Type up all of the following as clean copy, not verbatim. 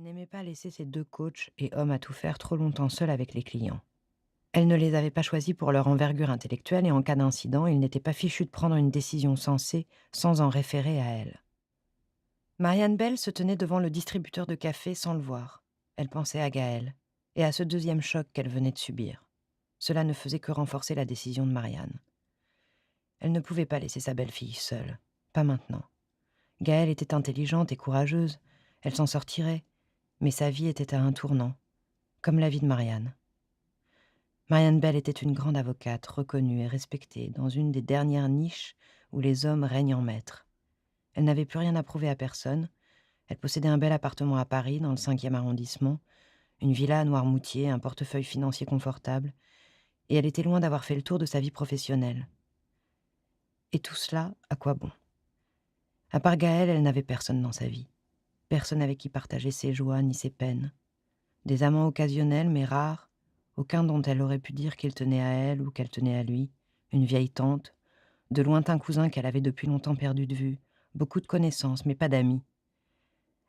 n'aimait pas laisser ses 2 coachs et hommes à tout faire trop longtemps seuls avec les clients. Elle ne les avait pas choisis pour leur envergure intellectuelle et en cas d'incident, ils n'étaient pas fichus de prendre une décision sensée sans en référer à elle. Marianne Bell se tenait devant le distributeur de café sans le voir. Elle pensait à Gaël et à ce deuxième choc qu'elle venait de subir. Cela ne faisait que renforcer la décision de Marianne. Elle ne pouvait pas laisser sa belle-fille seule, pas maintenant. Gaëlle était intelligente et courageuse, elle s'en sortirait, mais sa vie était à un tournant, comme la vie de Marianne. Marianne Bell était une grande avocate, reconnue et respectée, dans une des dernières niches où les hommes règnent en maître. Elle n'avait plus rien à prouver à personne, elle possédait un bel appartement à Paris, dans le 5e arrondissement, une villa à Noirmoutier, un portefeuille financier confortable, et elle était loin d'avoir fait le tour de sa vie professionnelle. Et tout cela, à quoi bon? À part Gaëlle, elle n'avait personne dans sa vie. Personne avec qui partager ses joies ni ses peines. Des amants occasionnels mais rares, aucun dont elle aurait pu dire qu'il tenait à elle ou qu'elle tenait à lui, une vieille tante, de lointains cousins qu'elle avait depuis longtemps perdus de vue, beaucoup de connaissances mais pas d'amis.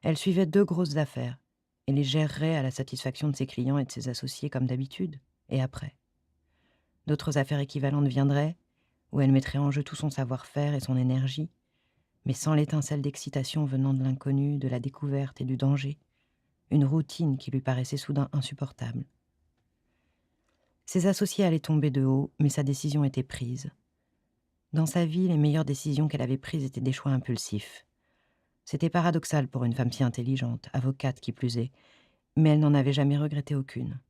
Elle suivait 2 grosses affaires et les gérerait à la satisfaction de ses clients et de ses associés comme d'habitude, et après. D'autres affaires équivalentes viendraient, où elle mettrait en jeu tout son savoir-faire et son énergie, mais sans l'étincelle d'excitation venant de l'inconnu, de la découverte et du danger, une routine qui lui paraissait soudain insupportable. Ses associés allaient tomber de haut, mais sa décision était prise. Dans sa vie, les meilleures décisions qu'elle avait prises étaient des choix impulsifs. C'était paradoxal pour une femme si intelligente, avocate qui plus est, mais elle n'en avait jamais regretté aucune.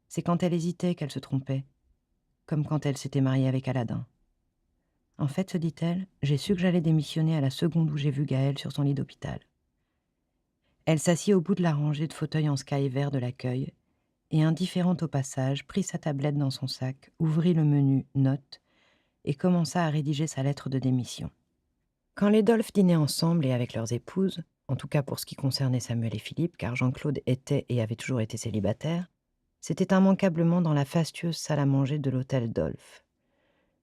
C'est quand elle hésitait qu'elle se trompait, comme quand elle s'était mariée avec Aladin. En fait, se dit-elle, j'ai su que j'allais démissionner à la seconde où j'ai vu Gaël sur son lit d'hôpital. Elle s'assit au bout de la rangée de fauteuils en sky vert de l'accueil et, indifférente au passage, prit sa tablette dans son sac, ouvrit le menu Notes et commença à rédiger sa lettre de démission. Quand les Dolph dînaient ensemble et avec leurs épouses, en tout cas pour ce qui concernait Samuel et Philippe, car Jean-Claude était et avait toujours été célibataire, c'était immanquablement dans la fastueuse salle à manger de l'hôtel Dolph.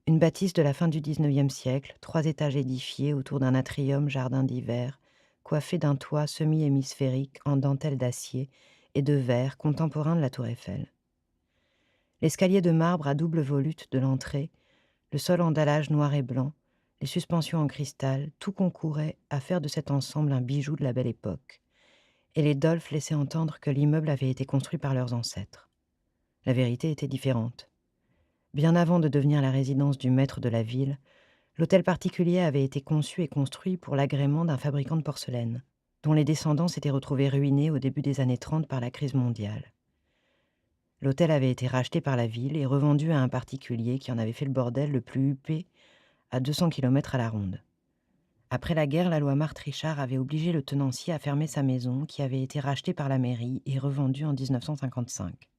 Une bâtisse de la fin du XIXe siècle, 3 étages édifiés autour d'un atrium jardin d'hiver, coiffé d'un toit semi-hémisphérique en dentelle d'acier et de verre contemporain de la tour Eiffel. L'escalier de marbre à double volute de l'entrée, le sol en dallage noir et blanc, les suspensions en cristal, tout concourait à faire de cet ensemble un bijou de la belle époque. Et les Dolph laissaient entendre que l'immeuble avait été construit par leurs ancêtres. La vérité était différente. Bien avant de devenir la résidence du maître de la ville, l'hôtel particulier avait été conçu et construit pour l'agrément d'un fabricant de porcelaine, dont les descendants s'étaient retrouvés ruinés au début des années 30 par la crise mondiale. L'hôtel avait été racheté par la ville et revendu à un particulier qui en avait fait le bordel le plus huppé à 200 km à la ronde. Après la guerre, la loi Marthe-Richard avait obligé le tenancier à fermer sa maison qui avait été rachetée par la mairie et revendue en 1955.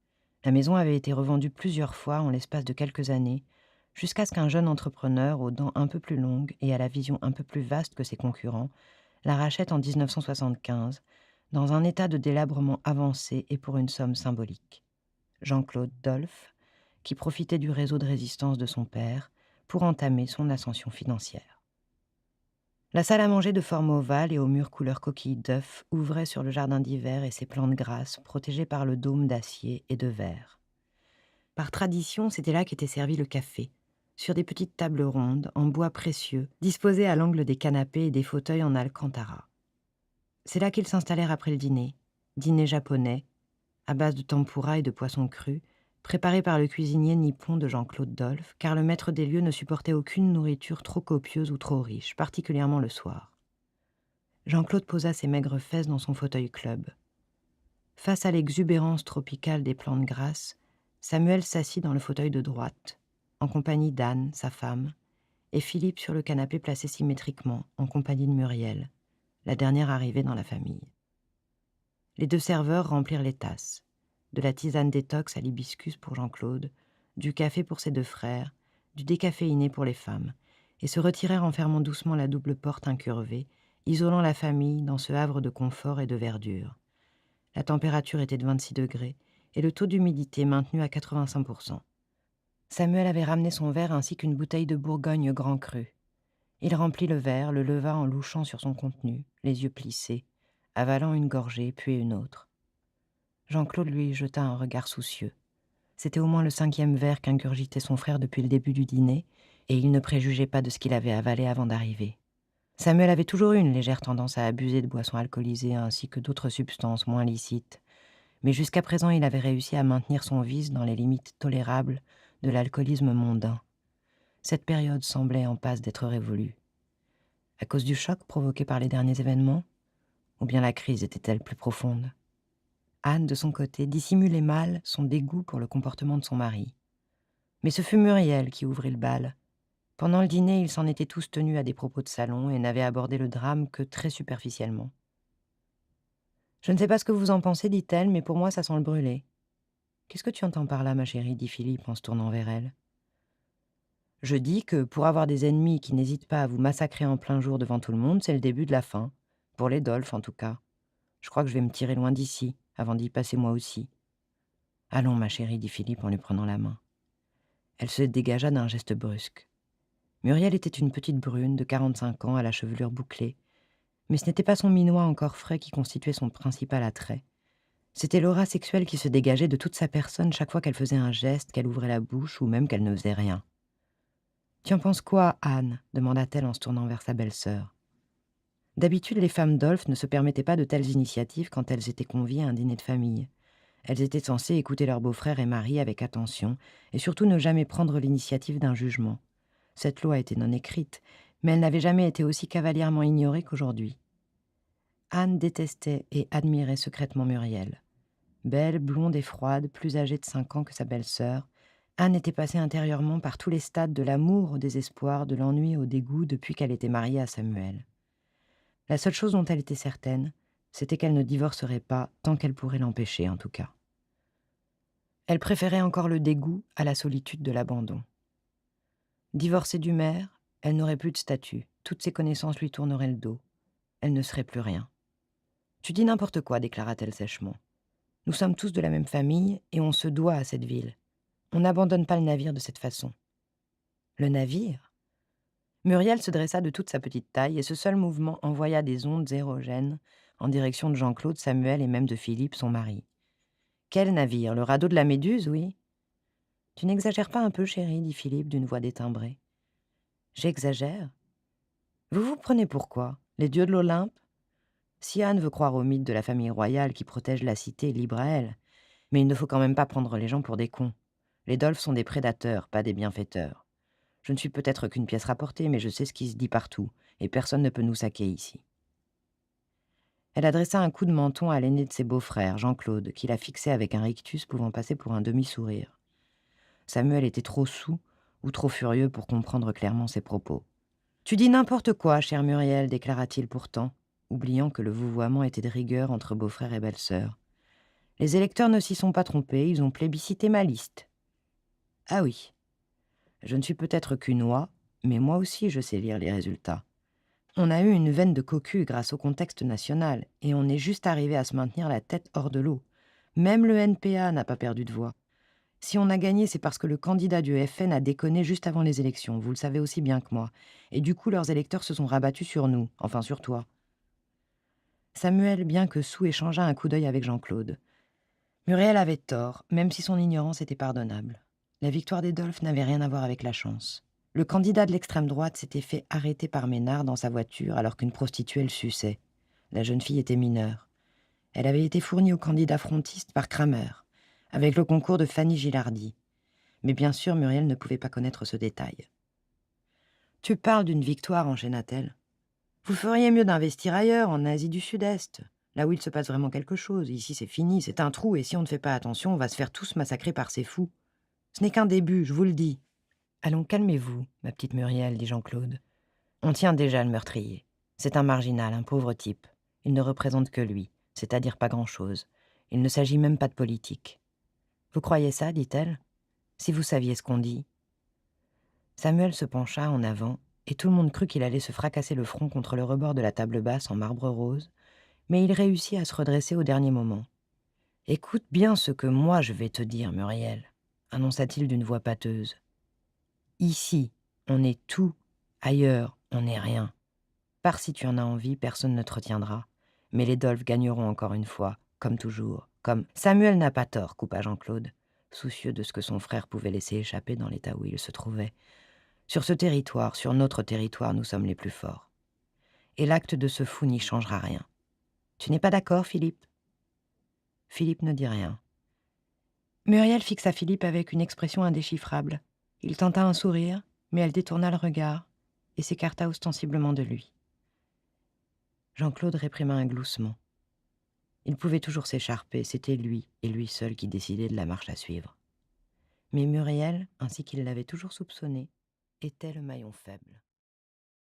La maison avait été revendue plusieurs fois en l'espace de quelques années, jusqu'à ce qu'un jeune entrepreneur aux dents un peu plus longues et à la vision un peu plus vaste que ses concurrents la rachète en 1975, dans un état de délabrement avancé et pour une somme symbolique. Jean-Claude Dolph, qui profitait du réseau de résistance de son père pour entamer son ascension financière. La salle à manger de forme ovale et aux murs couleur coquille d'œuf ouvrait sur le jardin d'hiver et ses plantes grasses protégées par le dôme d'acier et de verre. Par tradition, c'était là qu'était servi le café, sur des petites tables rondes, en bois précieux, disposées à l'angle des canapés et des fauteuils en alcantara. C'est là qu'ils s'installèrent après le dîner japonais, à base de tempura et de poissons crus, préparé par le cuisinier nippon de Jean-Claude Dolph, car le maître des lieux ne supportait aucune nourriture trop copieuse ou trop riche, particulièrement le soir. Jean-Claude posa ses maigres fesses dans son fauteuil club. Face à l'exubérance tropicale des plantes grasses, Samuel s'assit dans le fauteuil de droite, en compagnie d'Anne, sa femme, et Philippe sur le canapé placé symétriquement, en compagnie de Muriel, la dernière arrivée dans la famille. Les 2 serveurs remplirent les tasses, de la tisane détox à l'hibiscus pour Jean-Claude, du café pour ses 2 frères, du décaféiné pour les femmes, et se retirèrent en fermant doucement la double porte incurvée, isolant la famille dans ce havre de confort et de verdure. La température était de 26 degrés et le taux d'humidité maintenu à 85%. Samuel avait ramené son verre ainsi qu'une bouteille de Bourgogne grand cru. Il remplit le verre, le leva en louchant sur son contenu, les yeux plissés, avalant une gorgée, puis une autre. Jean-Claude lui jeta un regard soucieux. C'était au moins le 5e verre qu'ingurgitait son frère depuis le début du dîner, et il ne préjugeait pas de ce qu'il avait avalé avant d'arriver. Samuel avait toujours eu une légère tendance à abuser de boissons alcoolisées ainsi que d'autres substances moins licites, mais jusqu'à présent il avait réussi à maintenir son vice dans les limites tolérables de l'alcoolisme mondain. Cette période semblait en passe d'être révolue. À cause du choc provoqué par les derniers événements, ou bien la crise était-elle plus profonde? Anne, de son côté, dissimulait mal son dégoût pour le comportement de son mari. Mais ce fut Muriel qui ouvrit le bal. Pendant le dîner, ils s'en étaient tous tenus à des propos de salon et n'avaient abordé le drame que très superficiellement. « Je ne sais pas ce que vous en pensez, dit-elle, mais pour moi ça sent le brûlé. »« Qu'est-ce que tu entends par là, ma chérie ?» dit Philippe en se tournant vers elle. « Je dis que pour avoir des ennemis qui n'hésitent pas à vous massacrer en plein jour devant tout le monde, c'est le début de la fin. Pour les Dolph, en tout cas. Je crois que je vais me tirer loin d'ici, avant d'y passer moi aussi. »« Allons, ma chérie, dit Philippe en lui prenant la main. Elle se dégagea d'un geste brusque. Muriel était une petite brune de 45 ans à la chevelure bouclée, mais ce n'était pas son minois encore frais qui constituait son principal attrait. C'était l'aura sexuelle qui se dégageait de toute sa personne chaque fois qu'elle faisait un geste, qu'elle ouvrait la bouche ou même qu'elle ne faisait rien. « Tu en penses quoi, Anne ?» demanda-t-elle en se tournant vers sa belle-sœur. D'habitude, les femmes Dolph ne se permettaient pas de telles initiatives quand elles étaient conviées à un dîner de famille. Elles étaient censées écouter leurs beaux-frères et maris avec attention et surtout ne jamais prendre l'initiative d'un jugement. Cette loi était non écrite, mais elle n'avait jamais été aussi cavalièrement ignorée qu'aujourd'hui. Anne détestait et admirait secrètement Muriel. Belle, blonde et froide, plus âgée de 5 ans que sa belle-sœur, Anne était passée intérieurement par tous les stades de l'amour au désespoir, de l'ennui au dégoût depuis qu'elle était mariée à Samuel. La seule chose dont elle était certaine, c'était qu'elle ne divorcerait pas tant qu'elle pourrait l'empêcher, en tout cas. Elle préférait encore le dégoût à la solitude de l'abandon. Divorcée du maire, elle n'aurait plus de statut, toutes ses connaissances lui tourneraient le dos. Elle ne serait plus rien. « Tu dis n'importe quoi, déclara-t-elle sèchement. Nous sommes tous de la même famille et on se doit à cette ville. On n'abandonne pas le navire de cette façon. » « Le navire ?» Muriel se dressa de toute sa petite taille et ce seul mouvement envoya des ondes érogènes en direction de Jean-Claude, Samuel et même de Philippe, son mari. « Quel navire? Le radeau de la Méduse, oui. »« Tu n'exagères pas un peu, chérie, dit Philippe d'une voix détimbrée. »« J'exagère? Vous vous prenez pour quoi? Les dieux de l'Olympe? Si Anne veut croire au mythe de la famille royale qui protège la cité, libre à elle. Mais il ne faut quand même pas prendre les gens pour des cons. Les Dolph sont des prédateurs, pas des bienfaiteurs. Je ne suis peut-être qu'une pièce rapportée, mais je sais ce qui se dit partout, et personne ne peut nous saquer ici. » Elle adressa un coup de menton à l'aîné de ses beaux-frères, Jean-Claude, qui la fixait avec un rictus pouvant passer pour un demi-sourire. Samuel était trop saoul ou trop furieux pour comprendre clairement ses propos. « Tu dis n'importe quoi, chère Muriel, déclara-t-il pourtant, oubliant que le vouvoiement était de rigueur entre beau-frère et belle-sœur. Les électeurs ne s'y sont pas trompés, ils ont plébiscité ma liste. Ah oui. Je ne suis peut-être qu'une oie, mais moi aussi je sais lire les résultats. On a eu une veine de cocu grâce au contexte national, et on est juste arrivé à se maintenir la tête hors de l'eau. Même le NPA n'a pas perdu de voix. Si on a gagné, c'est parce que le candidat du FN a déconné juste avant les élections, vous le savez aussi bien que moi. Et du coup, leurs électeurs se sont rabattus sur nous, enfin sur toi. » Samuel, bien que saoul, échangea un coup d'œil avec Jean-Claude. Muriel avait tort, même si son ignorance était pardonnable. La victoire des Dolph n'avait rien à voir avec la chance. Le candidat de l'extrême droite s'était fait arrêter par Ménard dans sa voiture alors qu'une prostituée le suçait. La jeune fille était mineure. Elle avait été fournie au candidat frontiste par Kramer, avec le concours de Fanny Gilardi. Mais bien sûr, Muriel ne pouvait pas connaître ce détail. « Tu parles d'une victoire, enchaîna-t-elle. Vous feriez mieux d'investir ailleurs, en Asie du Sud-Est, là où il se passe vraiment quelque chose. Ici, c'est fini, c'est un trou, et si on ne fait pas attention, on va se faire tous massacrer par ces fous. Ce n'est qu'un début, je vous le dis. »« Allons, calmez-vous, ma petite Muriel, dit Jean-Claude. On tient déjà le meurtrier. C'est un marginal, un pauvre type. Il ne représente que lui, c'est-à-dire pas grand-chose. Il ne s'agit même pas de politique. Vous croyez ça, dit-elle? Si vous saviez ce qu'on dit. » Samuel se pencha en avant, et tout le monde crut qu'il allait se fracasser le front contre le rebord de la table basse en marbre rose, mais il réussit à se redresser au dernier moment. « Écoute bien ce que moi je vais te dire, Muriel, » annonça-t-il d'une voix pâteuse. « Ici, on est tout, ailleurs, on n'est rien. Pars si tu en as envie, personne ne te retiendra. Mais les Dolph gagneront encore une fois, comme toujours, comme Samuel n'a pas tort, coupa Jean-Claude, soucieux de ce que son frère pouvait laisser échapper dans l'état où il se trouvait. Sur ce territoire, sur notre territoire, nous sommes les plus forts. Et l'acte de ce fou n'y changera rien. Tu n'es pas d'accord, Philippe ? Philippe ne dit rien. Muriel fixa Philippe avec une expression indéchiffrable. Il tenta un sourire, mais elle détourna le regard et s'écarta ostensiblement de lui. Jean-Claude réprima un gloussement. Il pouvait toujours s'écharper, c'était lui, et lui seul, qui décidait de la marche à suivre. Mais Muriel, ainsi qu'il l'avait toujours soupçonné, était le maillon faible.